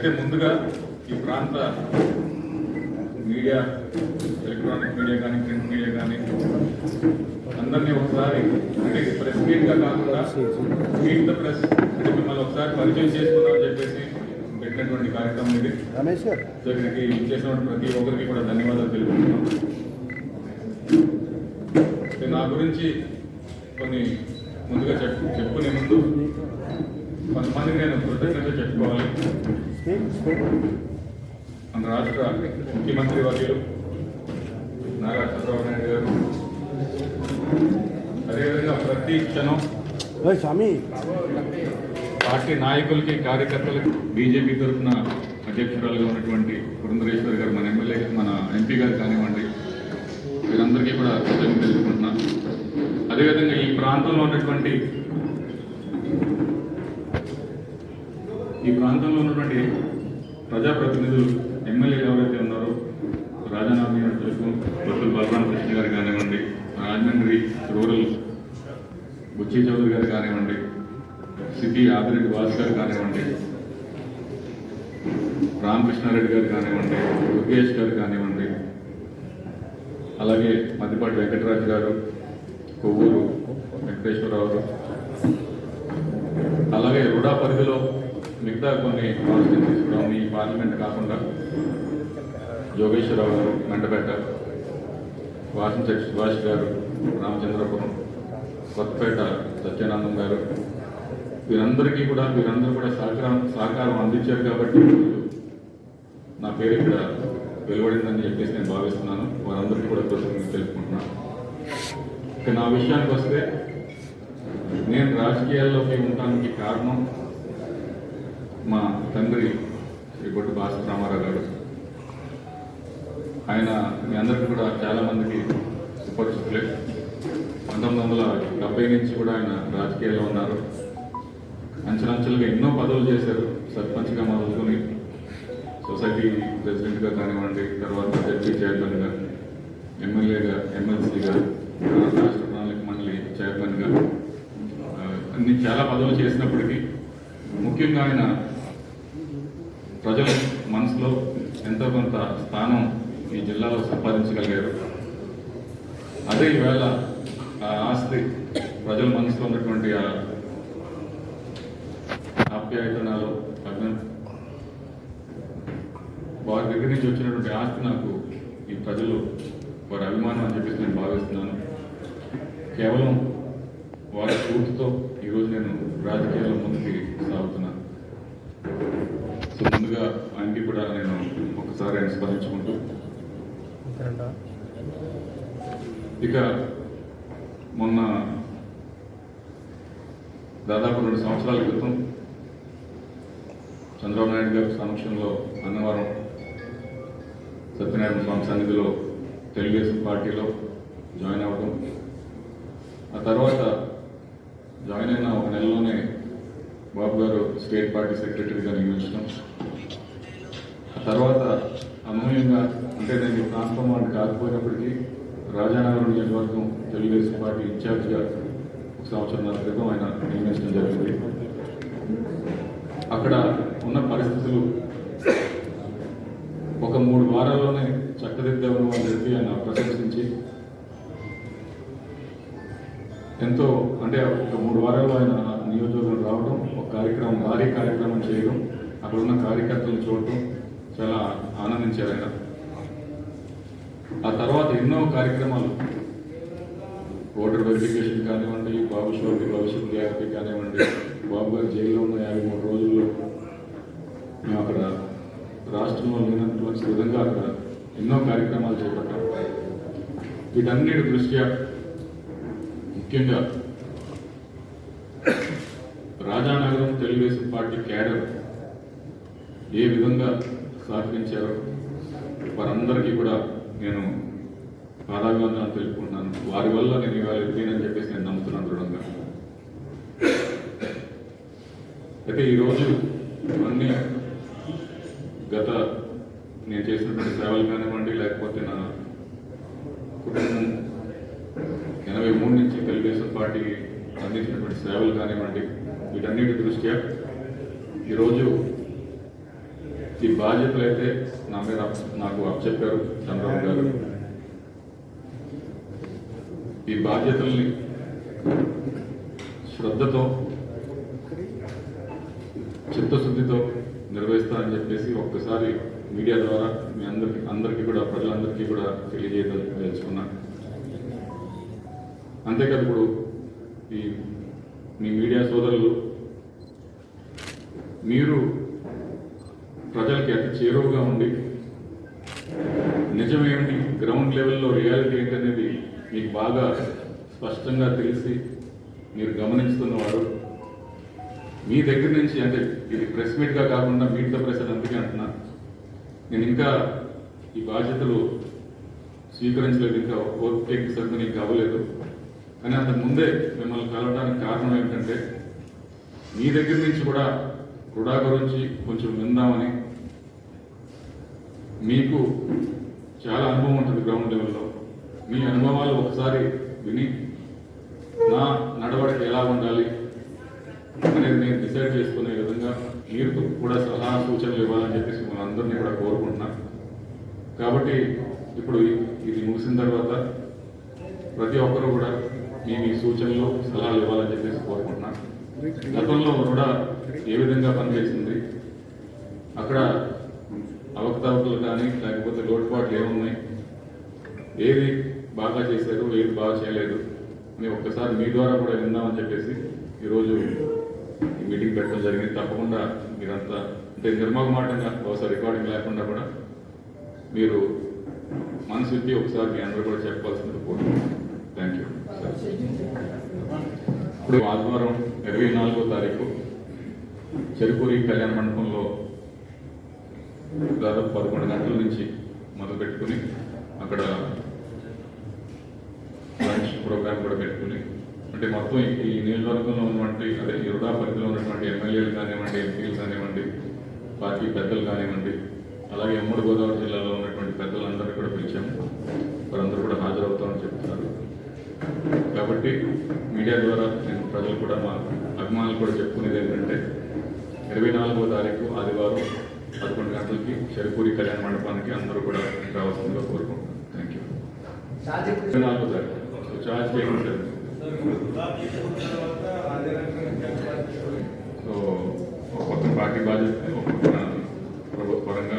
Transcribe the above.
అయితే ముందుగా ఈ ప్రాంత మీడియా, ఎలక్ట్రానిక్ మీడియా కానీ, ప్రింట్ మీడియా కానీ అందరినీ ఒకసారి అంటే ప్రెస్ మీట్గా కాకుండా మీట్ ద ప్రెస్ అంటే మిమ్మల్ని ఒకసారి పరిచయం చేసుకుందామని చెప్పేసి పెట్టినటువంటి కార్యక్రమం ఇది. సో ఇక్కడికి చేసినటువంటి ప్రతి ఒక్కరికి కూడా ధన్యవాదాలు తెలుపుతున్నాం. నా గురించి కొన్ని ముందుగా చెప్పుకునే ముందు కొంతమందికి నేను కృతజ్ఞత చెప్పుకోవాలి. మన రాష్ట్ర ముఖ్యమంత్రి వర్యులు నారా చంద్రబాబు నాయుడు గారు, అదేవిధంగా ప్రతి క్షణం పార్టీ నాయకులకి, కార్యకర్తలకి, బీజేపీ తరఫున అధ్యక్షురాలుగా ఉన్నటువంటి పురంధరేశ్వరి గారు, మన ఎమ్మెల్యే, మన ఎంపీ గారు కానివ్వండి, వీరందరికీ కూడా కృతజ్ఞత తెలుసుకుంటున్నాను. అదేవిధంగా ఈ ప్రాంతంలో ఉన్నటువంటి ప్రజాప్రతినిధులు, ఎమ్మెల్యేలు ఎవరైతే ఉన్నారో రాజానాథ్ బొత్తుల బలరామకృష్ణ గారు కానివ్వండి, రాజమండ్రి రూరల్ బుచ్చి చౌదరి గారు కానివ్వండి, సిటీ ఆదిరెడ్డి వాసు గారు కానివ్వండి, రామకృష్ణారెడ్డి గారు కానివ్వండి, యోగేష్ గారు కానివ్వండి, అలాగే మద్దిపాటి వెంకటరాజు గారు, కొవ్వూరు వెంకటేశ్వరరావు, అలాగే రుడా పరిధిలో మిగతా కొన్ని కాన్స్టిట్యూన్సీస్ కూడా ఈ పార్లమెంట్ కాకుండా యోగేశ్వరరావు గారు, మెండపేట, వాసంశెట్టి సుభాష్ గారు, రామచంద్రపురం, కొత్తపేట సత్యానందం గారు, వీరందరూ కూడా సహకారం అందించారు కాబట్టి నా పేరు ఇక్కడ వెలువడిందని చెప్పేసి నేను భావిస్తున్నాను. వారందరికీ కూడా కృతజ్ఞతలు తెలుపుకుంటున్నాను. ఇక నా విషయానికి వస్తే, నేను రాజకీయాల్లోకి ఉండటానికి కారణం మా తండ్రి శ్రీ బొట్టు భాస్కర రామారావు గారు. ఆయన మీ అందరికీ కూడా చాలామందికి సుపరిచితులే. 1970 నుంచి కూడా ఆయన రాజకీయాల్లో ఉన్నారు. అంచెలంచెలుగా ఎన్నో పదవులు చేశారు. సర్పంచ్గా మొదలుకొని సొసైటీ ప్రెసిడెంట్గా కానివ్వండి, తర్వాత డిప్యూటీ చైర్మన్గా, ఎమ్మెల్యేగా, ఎమ్మెల్సీగా, రాష్ట్ర ప్రణాళిక మండలి చైర్మన్గా అన్ని చాలా పదవులు చేసినప్పటికీ ముఖ్యంగా ఆయన ప్రజల మనసులో ఎంతో కొంత స్థానం ఈ జిల్లాలో సంపాదించగలిగారు. అదే ఈవేళ ఆ ఆస్తి, ప్రజల మనసులో ఉన్నటువంటి ఆ ఆప్యాయతనాలు, వారి దగ్గర నుంచి వచ్చినటువంటి ఆస్తి నాకు ఈ ప్రజలు వారి అభిమానం అని చెప్పేసి నేను భావిస్తున్నాను. కేవలం వారి స్ఫూర్తితో ఈరోజు నేను రాజకీయాల్లో ముందుకి సాగుతున్నాను. సో ముందుగా ఆయనకి కూడా నేను ఒకసారి ఆయన స్మరించుకుంటూ, ఇక మొన్న దాదాపు 2 సంవత్సరాల క్రితం చంద్రబాబు నాయుడు గారి సమక్షంలో అన్నవరం సత్యనారాయణ స్వామి సన్నిధిలో తెలుగుదేశం పార్టీలో జాయిన్ అవ్వడం, ఆ తర్వాత జాయిన్ అయిన 1 నెలలోనే బాబు గారు స్టేట్ పార్టీ సెక్రటరీగా నియమించడం, ఆ తర్వాత అనూహ్యంగా, అంటే నేను ఈ ప్రాంతం వాడిని కాకపోయినప్పటికీ రాజానగరం నియోజకవర్గం తెలుగుదేశం పార్టీ ఇన్ఛార్జ్గా 1 సంవత్సరాల క్రితం ఆయన నియమించడం జరిగింది. అక్కడ ఉన్న పరిస్థితులు ఒక 3 వారాల్లోనే చక్కదిద్దాము అని చెప్పి ఆయన ప్రశంసించి, ఎంతో అంటే ఒక 3 వారాల్లో ఆయన నియోజకవర్గం రావడం, ఒక కార్యక్రమం, భారీ కార్యక్రమం చేయడం, అక్కడ ఉన్న కార్యకర్తలు చూడటం చాలా ఆనందించారు ఆయన. ఆ తర్వాత ఎన్నో కార్యక్రమాలు, ఓటర్ వెరిఫికేషన్ కానివ్వండి, బాబు షోకి భవిష్యత్ గ్యారంటీ కానివ్వండి, బాబు గారు జైల్లో ఉన్న 53 రోజుల్లో మేము అక్కడ రాష్ట్రంలో లేనటువంటి విధంగా అక్కడ ఎన్నో కార్యక్రమాలు చేపట్టాం. వీటన్నిటి దృష్ట్యా ముఖ్యంగా రాజానగరం తెలుగుదేశం పార్టీ క్యాడర్ ఏ విధంగా సహకరించారో వారందరికీ కూడా నేను పాదాభివందనాలు తెలుపుకుంటున్నాను. వారి వల్ల నేను ఇవాళ ఎదిగానని చెప్పేసి నేను నమ్ముతున్నాను దృఢంగా. అయితే ఈరోజు అన్ని గత నేను చేసినటువంటి సేవలు కానివ్వండి, లేకపోతే నా కుటుంబం 83 నుంచి తెలుగుదేశం పార్టీ అందించినటువంటి సేవలు కానివ్వండి, వీటన్నిటి దృష్ట్యా ఈరోజు ఈ బాధ్యతలు అయితే నా మీద నాకు అప్పచెప్పారు చంద్రబాబు గారు. ఈ బాధ్యతల్ని శ్రద్ధతో చిత్తశుద్ధితో నిర్వహిస్తానని చెప్పేసి ఒక్కసారి మీడియా ద్వారా మీ అందరికీ కూడా ప్రజలందరికీ కూడా తెలియజేయదలుచుకున్నా. అంతేకాదు ఇప్పుడు ఈ మీ మీడియా సోదరులు మీరు ప్రజలకి అతి చేరువుగా ఉండి నిజమేమిటి, గ్రౌండ్ లెవెల్లో రియాలిటీ ఏంటనేది మీకు బాగా స్పష్టంగా తెలిసి మీరు గమనిస్తున్నవారు. మీ దగ్గర నుంచి, అంటే ఇది ప్రెస్ మీట్గా కాకుండా మీట్ ద ప్రెస్ అని అందుకే అంటున్నా. నేను ఇంకా ఈ బాధ్యతలు స్వీకరించలేదు, ఇంకా ఓపిక సరిగ్గా నీకు అవ్వలేదు. కానీ అంతకుముందే మిమ్మల్ని కలవడానికి కారణం ఏంటంటే మీ దగ్గర నుంచి కూడా రుడా గురించి కొంచెం విందామని. మీకు చాలా అనుభవం ఉంటుంది గ్రౌండ్ లెవెల్లో. మీ అనుభవాలు ఒకసారి విని నా నడవడిక ఎలా ఉండాలి అనేది నేను డిసైడ్ చేసుకునే విధంగా మీరు కూడా సలహా సూచనలు ఇవ్వాలని చెప్పేసి మన అందరినీ కూడా కోరుకుంటున్నాను. కాబట్టి ఇప్పుడు ఇది ముగిసిన తర్వాత ప్రతి ఒక్కరూ కూడా మీ సూచనలు సలహాలు ఇవ్వాలని చెప్పేసి కోరుకుంటున్నాను. గతంలో కూడా ఏ విధంగా పనిచేసింది, అక్కడ అవకతవకలు కానీ లేకపోతే లోటుపాట్లు ఏమున్నాయి, ఏది బాగా చేశారు, ఏది బాగా చేయలేదు అని ఒక్కసారి మీ ద్వారా కూడా విందామని చెప్పేసి ఈరోజు ఈ మీటింగ్ పెట్టడం జరిగింది. తప్పకుండా మీరంతా అంటే నిర్మోహమాటంగా బహుశా రికార్డింగ్ లేకుండా కూడా మీరు మనసు విప్పి ఒకసారి మీ అందరూ కూడా చెప్పాల్సింది కోరుకుంటున్నాను. Thank you. ఇప్పుడు ఆదివారం 24వ తారీఖు చెరుకూరి కళ్యాణ మండపంలో దాదాపు 11 గంటల నుంచి మొదలు పెట్టుకుని అక్కడ లంచ్ ప్రోగ్రామ్ కూడా పెట్టుకుని, అంటే మొత్తం ఈ నియోజకవర్గంలో ఉన్నటువంటి అదే ఈ రుడా పరిధిలో ఉన్నటువంటి ఎమ్మెల్యేలు కానివ్వండి, ఎంపీలు కానివ్వండి, పార్టీ పెద్దలు కానివ్వండి, అలాగే ఉమ్మడి గోదావరి జిల్లాలో ఉన్నటువంటి పెద్దలందరినీ కూడా పిలిచాము. వారందరూ కూడా హాజరవుతామని చెప్తున్నారు. కాబట్టి మీడియా ద్వారా నేను ప్రజలు కూడా మా అభిమానులు కూడా చెప్పుకునేది ఏంటంటే 24వ తారీఖు ఆదివారం 11 గంటలకి చెరుకూరి కళ్యాణ మండపానికి అందరూ కూడా రావాల్సిందిగా కోరుకుంటున్నాను. Thank you. 24వ తారీఖు చార్జ్ చేయండి సార్. సో ఒక పక్కన పార్టీ బాధ్యత, ఒక పక్కన ప్రభుత్వ పరంగా